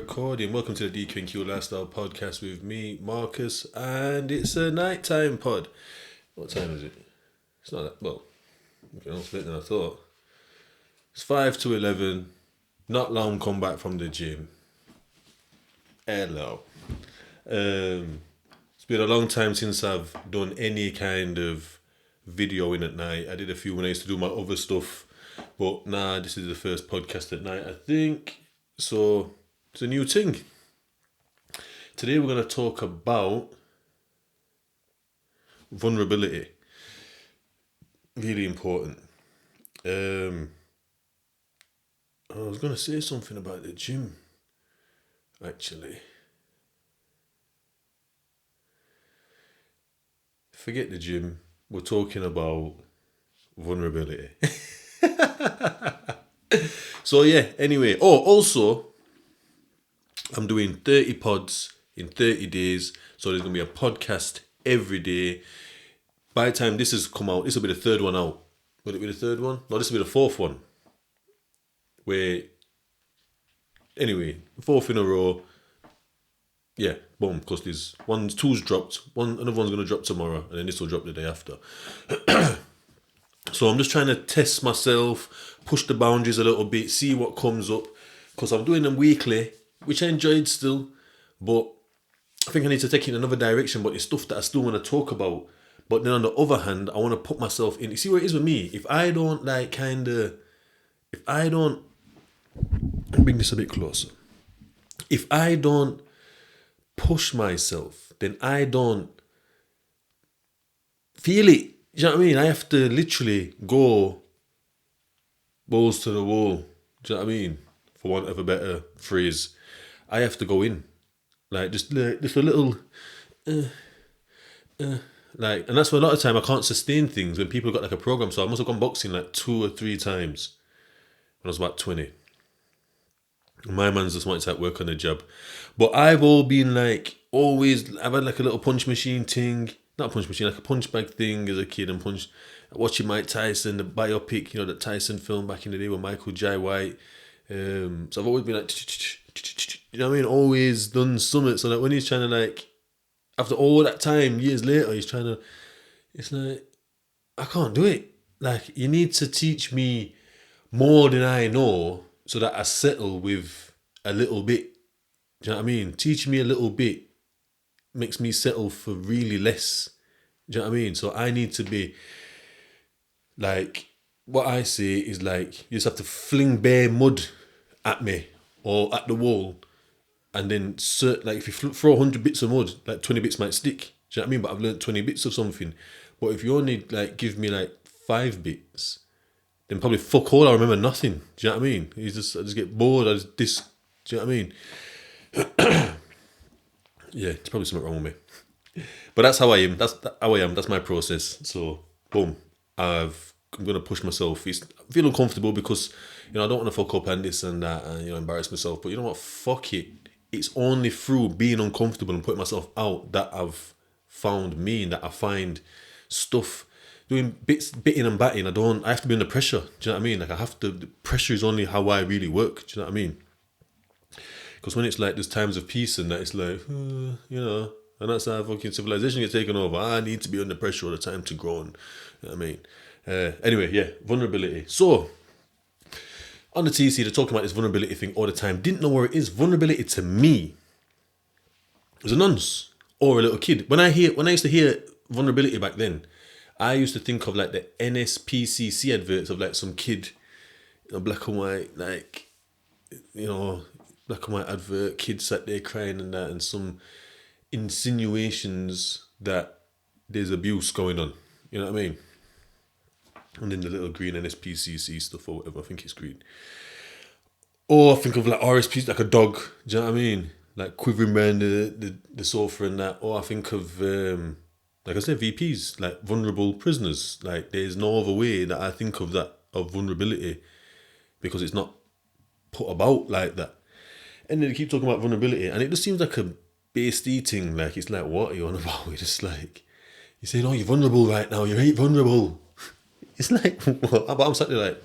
recording. Welcome to the DQ Lifestyle Podcast with me, Marcus, and it's a nighttime pod. What time is it? It's not that, well, it's later than I thought. It's 5 to 11, not long come back from the gym. Hello. It's been a long time since I've done any kind of videoing at night. I did a few when I used to do my other stuff, but nah, this is the first podcast at night, I think. So it's a new thing. Today we're going to talk about vulnerability. Really important. I was going to say something about the gym, actually. Forget the gym. We're talking about vulnerability. So yeah, anyway. Oh, also, I'm doing 30 pods in 30 days. So there's going to be a podcast every day. By the time this has come out, this will be the third one out. Will it be the third one? No, this will be the fourth one. Anyway, fourth in a row. Yeah, boom, because there's two's dropped. Another one's going to drop tomorrow, and then this will drop the day after. So I'm just trying to test myself, push the boundaries a little bit, see what comes up. Because I'm doing them weekly, which I enjoyed still. But I think I need to take it in another direction. But it's stuff that I still want to talk about. But then on the other hand, I want to put myself in. You see where it is with me? If I don't bring this a bit closer. If I don't push myself, then I don't feel it. Do you know what I mean? I have to literally go balls to the wall. Do you know what I mean? For want of a better phrase, I have to go in, like just a little, like, and that's why a lot of time I can't sustain things when people got like a program. So I must have gone boxing like 2 or 3 times when I was about 20. My man's just wanted to like work on the job, but I've I've had like a little punch machine thing. Not a punch machine, like a punch bag thing as a kid, and watching Mike Tyson, the biopic, the Tyson film back in the day with Michael J. White. So I've always been like, you know what I mean? Always done something. So like when he's trying to like, after all that time, years later, he's trying to, it's like, I can't do it. Like, you need to teach me more than I know so that I settle with a little bit. Do you know what I mean? Teach me a little bit makes me settle for really less. Do you know what I mean? So I need to be like, what I say is like, you just have to fling bare mud at me or at the wall, and then like if you throw 100 bits of mud, like 20 bits might stick. Do you know what I mean? But I've learned 20 bits of something. But if you only like give me like 5 bits, then probably fuck all, I remember nothing. Do you know what I mean? I just get bored. Do you know what I mean? Yeah, there's probably something wrong with me. But that's how I am. That's how I am. That's my process. So, boom. I'm going to push myself. I feel uncomfortable because, I don't want to fuck up and this and that and, embarrass myself. But you know what? Fuck it. It's only through being uncomfortable and putting myself out that I've found me, and that I find stuff, doing bitting and batting. I have to be under pressure. Do you know what I mean? Like the pressure is only how I really work. Do you know what I mean? Because when it's like there's times of peace and that, it's like, and that's how fucking civilization gets taken over. I need to be under pressure all the time to grow. And, you know what I mean? Anyway, yeah, vulnerability. So, on the TC, they're talking about this vulnerability thing all the time. Didn't know where it is. Vulnerability to me was a nonce or a little kid. When I used to hear vulnerability back then, I used to think of like the NSPCC adverts of like some kid, black and white, like, black and white advert, kids sat there crying and that, and some insinuations that there's abuse going on. You know what I mean? And then the little green NSPCC stuff or whatever, I think it's green. Or I think of like RSPs, like a dog, do you know what I mean? Like quivering around the sofa and that. Or I think of, like I said, VPs, like vulnerable prisoners. Like there's no other way that I think of that, of vulnerability, because it's not put about like that. And then they keep talking about vulnerability, and it just seems like a based eating. Like, it's like, what are you on about? It's just like, you're saying, oh, you're vulnerable right now, you ain't vulnerable. It's like, what? But I'm sat there like,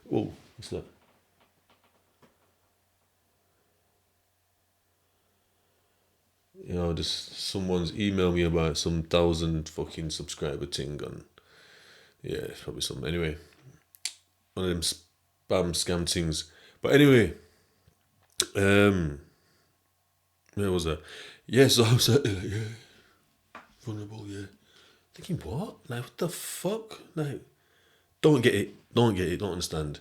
whoa, what's that? just someone's emailed me about some 1,000 fucking subscriber thing on. Yeah, it's probably some. Anyway, one of them spam scam things. But anyway, where was I? Yeah, so I was like, vulnerable, yeah. Thinking, what? Like, what the fuck? Like, don't get it, don't understand.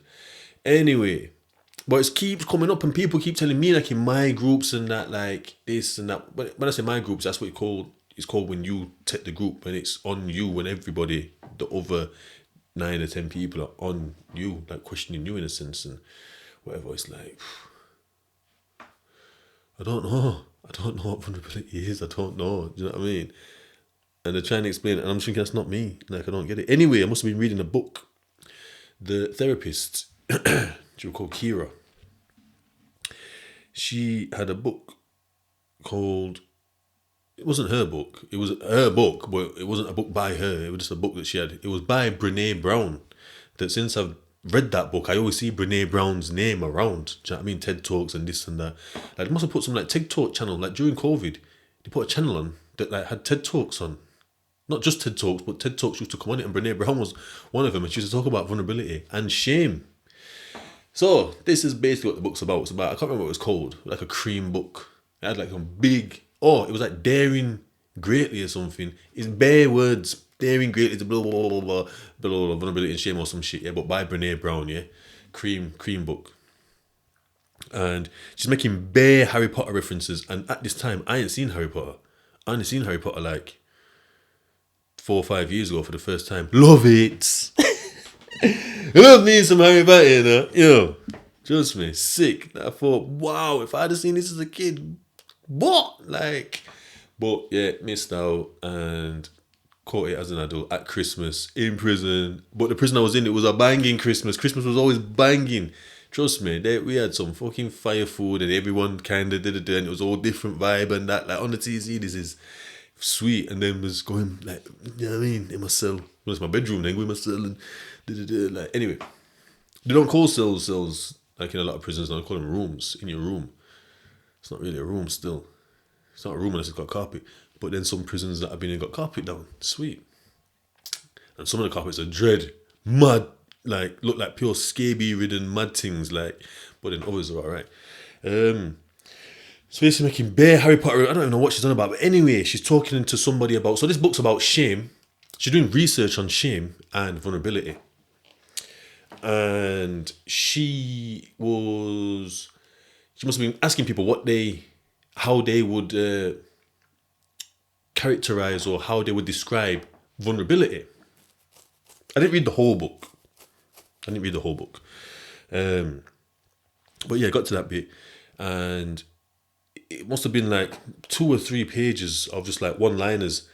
Anyway, but it keeps coming up and people keep telling me, like, in my groups and that, like, this and that. But when I say my groups, that's what it's called when you take the group, when it's on you, when everybody, the other 9 or 10 people are on you, like, questioning you in a sense and whatever. It's like, I don't know what vulnerability is. I don't know. Do you know what I mean? And they're trying to explain it, and I'm thinking that's not me. Like, I don't get it. Anyway, I must have been reading a book. The therapist, she was called Kira. She had a book called. It wasn't her book. It was her book, but it wasn't a book by her. It was just a book that she had. It was by Brene Brown. That since I've read that book, I always see Brene Brown's name around. Do you know what I mean? TED Talks and this and that. Like, they must have put some like TED Talk channel. Like during COVID, they put a channel on that like had TED Talks on. Not just TED Talks, but TED Talks used to come on it, and Brene Brown was one of them, and she used to talk about vulnerability and shame. So this is basically what the book's about. It's about, I can't remember what it was called, like a cream book. It had like some big, it was like daring greatly or something. It's bare words, daring greatly to blah blah blah blah blah, blah, blah, vulnerability and shame or some shit. Yeah, but by Brene Brown, yeah, cream book. And she's making bare Harry Potter references. And at this time, I ain't seen Harry Potter. I only seen Harry Potter like 4 or 5 years ago for the first time. Love it. I love me some Harry Potter, you know. Yo, trust me, sick. I thought, wow, if I'd have seen this as a kid, what? Like, but yeah, missed out and caught it as an adult at Christmas in prison. But the prison I was in, it was a banging Christmas. Christmas was always banging. Trust me, we had some fucking fire food and everyone kind of did it, and it was all different vibe and that. Like on the TC, this is sweet, and then was going like, you know what I mean, in my cell. Well, it's my bedroom, then go in my cell and like anyway. They don't call cells like in a lot of prisons. They call them rooms. In your room, it's not really a room. Still, it's not a room unless it's got carpet. But then some prisons that I've been in got carpet down. Sweet, and some of the carpets are dread, mud, like look like pure scabies ridden mad things. Like, but then others are alright. So basically making bare Harry Potter. I don't even know what she's on about. But anyway, she's talking to somebody about. So this book's about shame. She's doing research on shame and vulnerability. And she must have been asking people how they would characterize or how they would describe vulnerability. I didn't read the whole book. But yeah, I got to that bit, and it must have been like 2 or 3 pages of just like one-liners.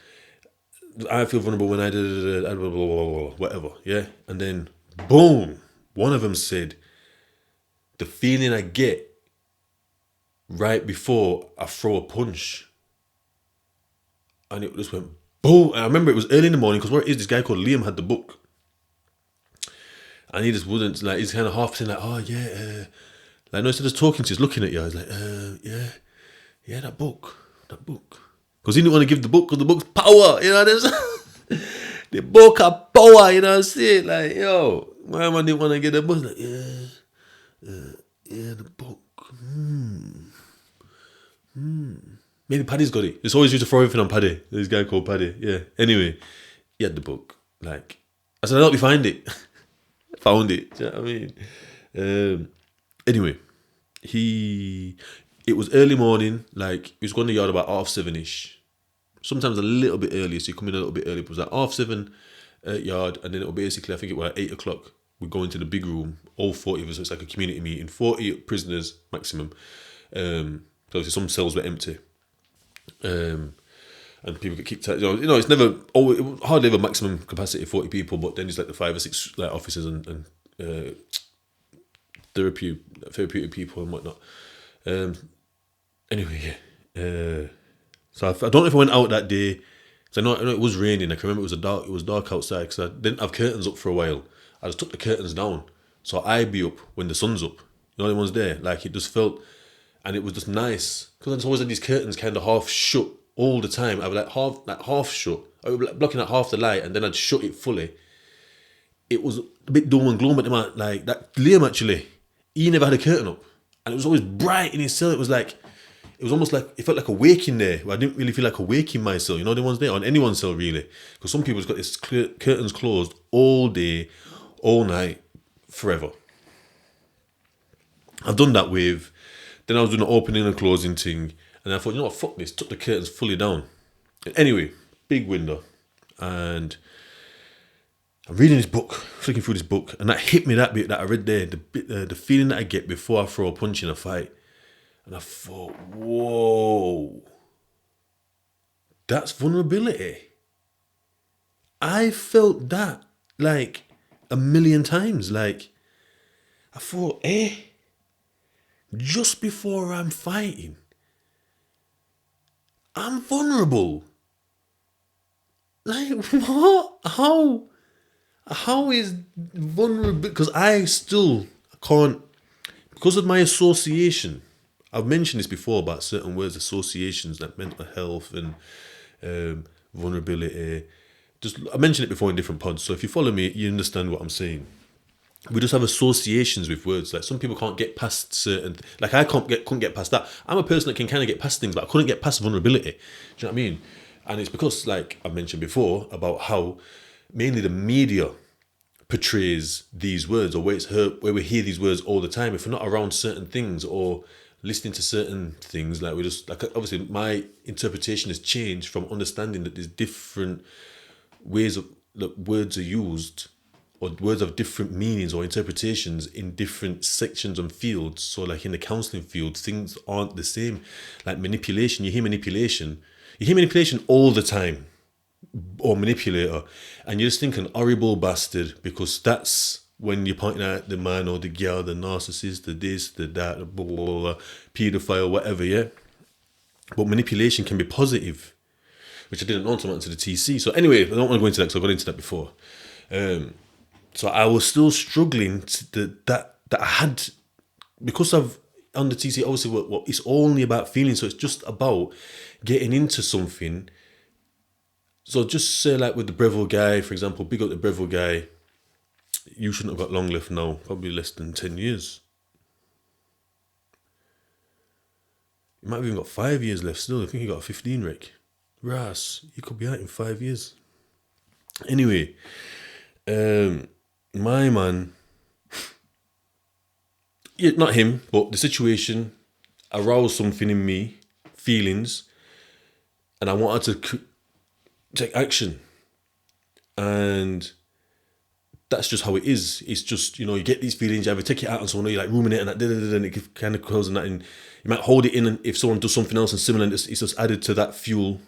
I feel vulnerable when I did blah, blah, blah, blah, whatever, yeah? And then, boom, one of them said, the feeling I get right before I throw a punch. And it just went, boom. And I remember it was early in the morning, because where it is, this guy called Liam had the book. And he just wouldn't, like, he's kind of half saying like, oh yeah, like, no, instead of talking to you, he's looking at you. I was like, yeah, that book. Because he didn't want to give the book, because the book's power, you know. The book have power, you know what I'm saying? Like, yo, my man didn't want to get the book. Like, yeah, the book. Maybe Paddy's got it. It's always used to throw everything on Paddy. This guy called Paddy, yeah. Anyway, he had the book. Like, I said, I'll help you find it. Found it, do you know what I mean? Anyway, it was early morning, like, he was going to the yard about 7:30ish. Sometimes a little bit earlier, so you come in a little bit early. It was like 7:30 yard, and then it was basically, I think it was like 8 o'clock. We go into the big room, all 40 of us, so it's like a community meeting, 40 prisoners maximum. So obviously some cells were empty. And people get kicked out. You know, it's never, it hardly ever maximum capacity 40 people, but then it's like the 5 or 6 like officers and therapeutic people and whatnot. Anyway, yeah. So I don't know if I went out that day. So I know it was raining. I can remember it was dark outside, because I didn't have curtains up for a while. I just took the curtains down, so I'd be up when the sun's up. You know, the one's there. Like, it just felt. and it was just nice because I always had these curtains kind of half shut all the time. I would half shut. I would be blocking out half the light, and then I'd shut it fully. It was a bit doom and gloom, but like that Liam actually, he never had a curtain up, and it was always bright in his cell. It was almost like it felt like a waking there. I didn't really feel like a waking my cell. You know, the ones there on anyone's cell really, because some people's got this curtains closed all day, all night, forever. I've done that with. Then I was doing an opening and closing thing, and I thought, you know what, fuck this. Took the curtains fully down. Anyway, big window, and I'm reading this book, flicking through this book, and that hit me, that bit that I read there, the feeling that I get before I throw a punch in a fight. And I thought, whoa, that's vulnerability. I felt that like a million times. Like, I thought, just before I'm fighting, I'm vulnerable. Like, what? How is vulnerable? Because I still can't, because of my association. I've mentioned this before about certain words, associations like mental health and vulnerability. I mentioned it before in different pods. So if you follow me, you understand what I'm saying. We just have associations with words. Like some people can't get past certain. Like I couldn't get past that. I'm a person that can kind of get past things, but I couldn't get past vulnerability. Do you know what I mean? And it's because, like I mentioned before, about how mainly the media portrays these words, or where we hear these words all the time. If we're not around certain things or listening to certain things, like we just like obviously my interpretation has changed from understanding that there's different ways of that words are used, or words have different meanings or interpretations in different sections and fields. So like in the counselling field, things aren't the same. Like manipulation, you hear manipulation all the time, or manipulator, and you're just thinking horrible bastard, because that's when you're pointing out the man or the girl, the narcissist, the this, the that, the blah, blah, blah, paedophile, whatever, yeah? But manipulation can be positive, which I didn't know until I went to the TC. So anyway, I don't want to go into that because I got into that before. So I was still struggling that I had, because I've on the TC, obviously, what it's only about feelings. So it's just about getting into something. So just say like with the Breville guy, for example, big up the Breville guy. You shouldn't have got long left now, probably less than 10 years. You might have even got 5 years left still. I think he got a 15 rec. Ras, he could be out in 5 years. Anyway, my man, yeah, not him, but the situation aroused something in me, feelings, and I wanted to take action. And that's just how it is. It's just, you know, you get these feelings, you either take it out on someone, or you like ruminate and that, and it kind of causes that, and you might hold it in, and if someone does something else and similar, it's just added to that fuel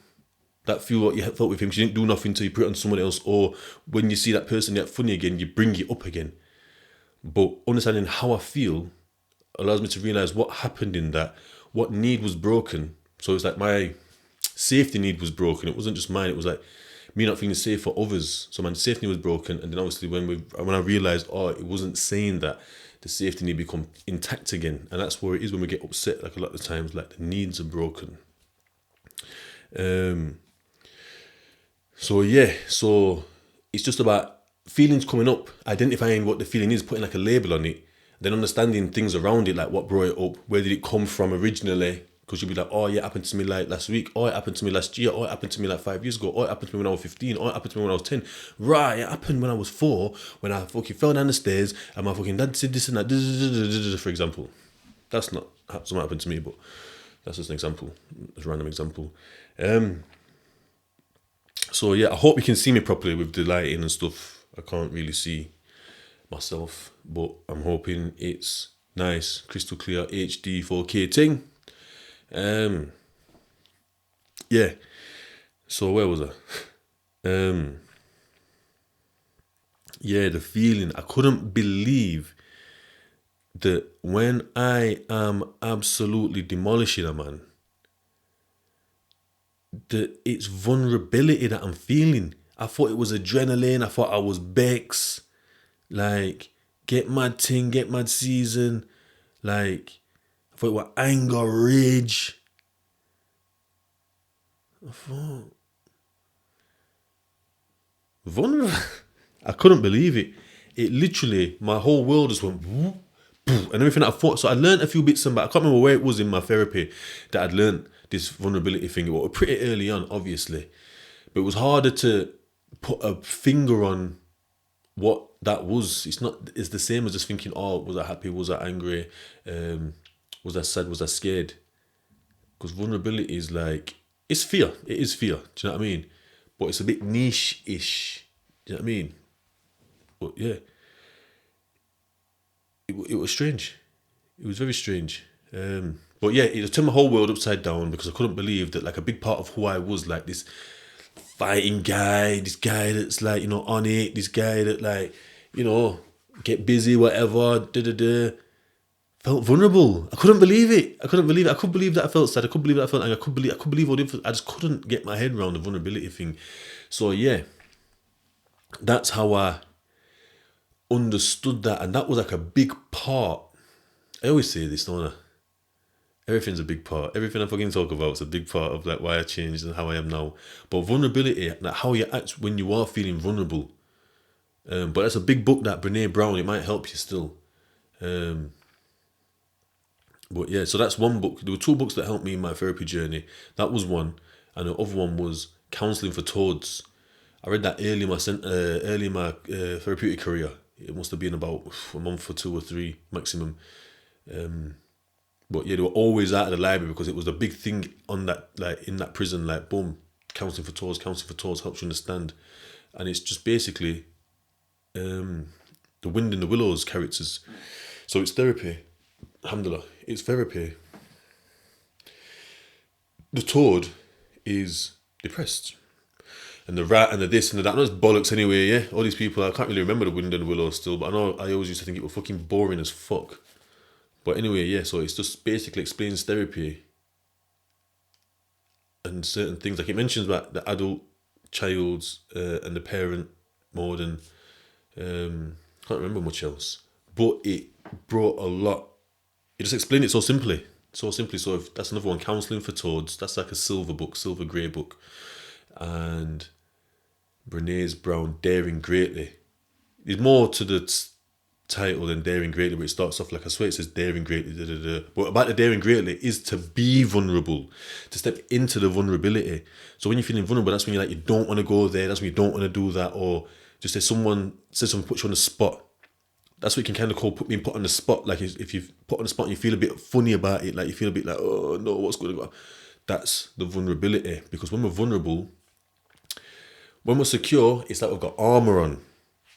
what you felt with him, because you didn't do nothing until you put it on someone else, or when you see that person get funny again, you bring it up again. But understanding how I feel allows me to realise what happened in that, what need was broken. So it's like my safety need was broken. It wasn't just mine, it was like me not feeling safe for others. So my safety was broken, and then obviously when I realised, it wasn't saying that, the safety need become intact again. And that's where it is when we get upset, like a lot of times, like the needs are broken. So it's just about feelings coming up, identifying what the feeling is, putting like a label on it, then understanding things around it, like what brought it up, where did it come from originally, because you'll be like, oh yeah, it happened to me like last week, oh it happened to me last year, oh it happened to me like 5 years ago, oh it happened to me when I was 15, oh it happened to me when I was 10, right, it happened when I was 4, when I fucking fell down the stairs, and my fucking dad said this and that, for example. That's not something happened to me, but that's just an example, a random example. So yeah, I hope you can see me properly with the lighting and stuff. I can't really see myself, but I'm hoping it's nice, crystal clear, HD 4K thing. Yeah. So where was I? Yeah, the feeling. I couldn't believe that when I am absolutely demolishing a man, that it's vulnerability that I'm feeling. I thought it was adrenaline. I thought I was Bex. Like, get mad ting, get mad season. Like, I thought it was anger, rage. I thought, vulnerable. I couldn't believe it. It literally, my whole world just went whoop, and everything that I thought. So I learned a few bits, but I can't remember where it was in my therapy that I'd learned this vulnerability thing. It was pretty early on, obviously, but it was harder to put a finger on what that was. It's the same as just thinking, oh, was I happy? Was I angry? Was I sad? Was I scared? Because vulnerability is like, it's fear. It is fear. Do you know what I mean? But it's a bit niche-ish. Do you know what I mean? But yeah, it was strange. It was very strange. But yeah, it turned my whole world upside down because I couldn't believe that like a big part of who I was, like this fighting guy, this guy that's like, on it, this guy that like, get busy, whatever, felt vulnerable. I couldn't believe it. I couldn't believe it. I couldn't believe that I felt sad. I couldn't believe that I felt angry. I couldn't believe all the, I just couldn't get my head around the vulnerability thing. So yeah, that's how I understood that. And that was like a big part. I always say this, don't I? Everything's a big part. Everything I fucking talk about is a big part of like why I changed and how I am now. But vulnerability, like how you act when you are feeling vulnerable. But that's a big book, that Brene Brown. It might help you still. But yeah, so that's one book. There were two books that helped me in my therapy journey. That was one, and the other one was Counselling for Toads. I read that early in my therapeutic career. It must have been about a month or 2 or 3 maximum. But yeah, they were always out of the library because it was a big thing on that, like in that prison, like boom, Counselling for Toads helps you understand. And it's just basically the Wind in the Willows characters. So it's therapy. Alhamdulillah, it's therapy. The toad is depressed. And the rat and the this and the that. I know it's bollocks anyway, yeah? All these people, I can't really remember the Wind in the Willows still, but I always used to think it was fucking boring as fuck. But anyway, yeah, so it's just basically explains therapy and certain things. Like it mentions about the adult, child's, and the parent more than, can't remember much else. But it brought a lot. It just explained it so simply. So if that's another one, Counselling for Toads, that's like a silver grey book. And Brene Brown, Daring Greatly. There's more to the title than Daring Greatly, but it starts off like, I swear it says Daring Greatly. But about the Daring Greatly is to be vulnerable, to step into the vulnerability. So when you're feeling vulnerable, that's when you're like, you don't want to go there, that's when you don't want to do that, or just say someone says something, puts you on the spot. That's what you can kind of call being put on the spot. Like if you've put on the spot and you feel a bit funny about it, like you feel a bit like, oh no, what's going on? That's the vulnerability. Because when we're vulnerable, when we're secure, it's like we've got armor on.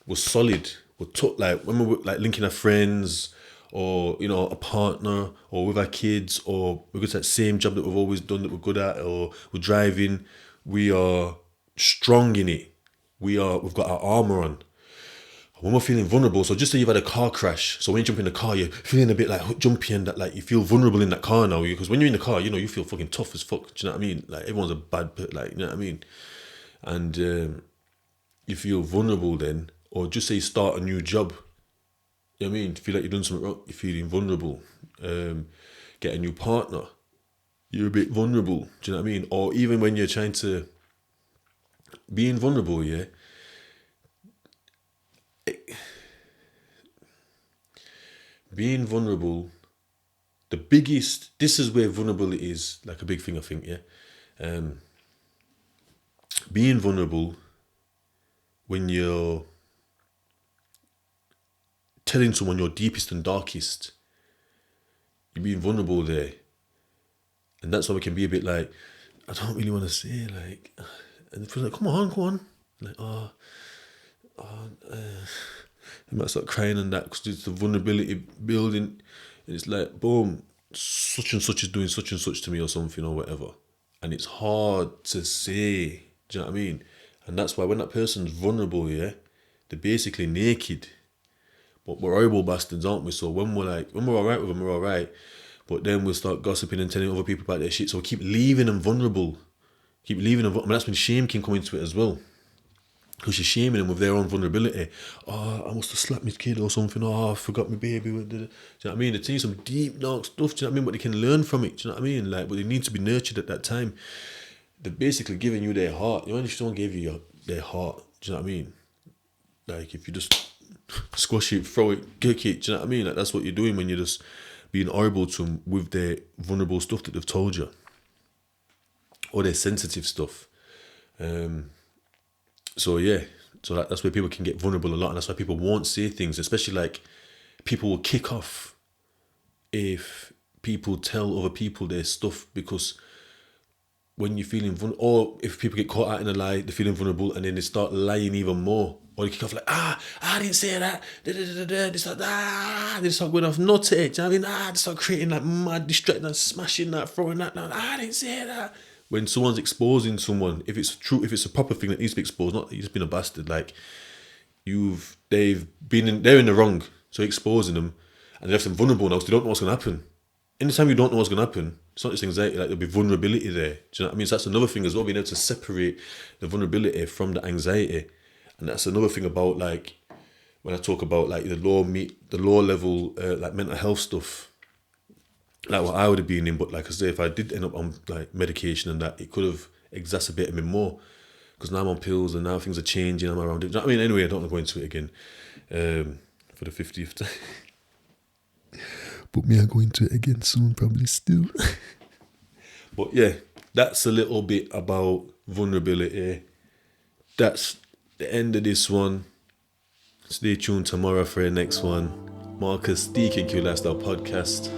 We're solid. We're like when we're like linking our friends, or a partner, or with our kids, or we've got that same job that we've always done that we're good at, or we're driving. We are strong in it. We've got our armor on. When we're feeling vulnerable, so just say you've had a car crash, so when you jump in the car, you're feeling a bit like jumpy and that, like you feel vulnerable in that car now, because when you're in the car, you feel fucking tough as fuck. Do you know what I mean? Like everyone's a bad, like, you know what I mean? And you feel vulnerable then, or just say you start a new job. You know what I mean? Feel like you've done something wrong, you're feeling vulnerable. Get a new partner, you're a bit vulnerable. Do you know what I mean? Or even when you're trying to being vulnerable, yeah. Being vulnerable, this is where vulnerability is like a big thing, I think, yeah. Being vulnerable when you're telling someone your deepest and darkest, you're being vulnerable there. And that's why we can be a bit like, I don't really want to say, like, and it feels like, come on. Like, I might start crying and that because it's the vulnerability building. And it's like, boom, such and such is doing such and such to me or something or whatever. And it's hard to say. Do you know what I mean? And that's why when that person's vulnerable, yeah, they're basically naked. But we're horrible bastards, aren't we? So when we're alright with them, we're alright. But then we'll start gossiping and telling other people about their shit. So we keep leaving them vulnerable. And that's when shame can come into it as well. because you're shaming them with their own vulnerability. Oh, I must have slapped my kid or something. Oh, I forgot my baby. Do you know what I mean? They're telling some deep, dark stuff. Do you know what I mean? But they can learn from it. Do you know what I mean? Like, but they need to be nurtured at that time. They're basically giving you their heart. You know, if someone gave you their heart, do you know what I mean? Like, if you just squash it, throw it, kick it, do you know what I mean? Like, that's what you're doing when you're just being horrible to them with their vulnerable stuff that they've told you. Or their sensitive stuff. So that's where people can get vulnerable a lot, and that's why people won't say things, especially like people will kick off if people tell other people their stuff, because when you're feeling vulnerable, or if people get caught out in a lie, they're feeling vulnerable, and then they start lying even more, or they kick off like, I didn't say that, they start, they start going off nut it, do you know what I mean? They start creating like mad distracting and smashing that, throwing that down, I didn't say that. When someone's exposing someone, if it's true, if it's a proper thing that needs to be exposed, not that you've just been a bastard, like they're in the wrong, so exposing them, and they left them vulnerable now, so they don't know what's gonna happen. Anytime you don't know what's gonna happen, it's not just anxiety, like there'll be vulnerability there. Do you know what I mean? So that's another thing as well, being able to separate the vulnerability from the anxiety, and that's another thing about like when I talk about like the low level like mental health stuff. Like what I would have been in, but like I say, if I did end up on like medication and that, it could have exacerbated me more, because now I'm on pills and now things are changing. I'm around it. Do you know what I mean? Anyway, I don't want to go into it again for the 50th time. But me, I'll go into it again soon, probably still. But yeah, that's a little bit about vulnerability. That's the end of this one. Stay tuned tomorrow for the next one. Marcus, DKQ Lifestyle Podcast.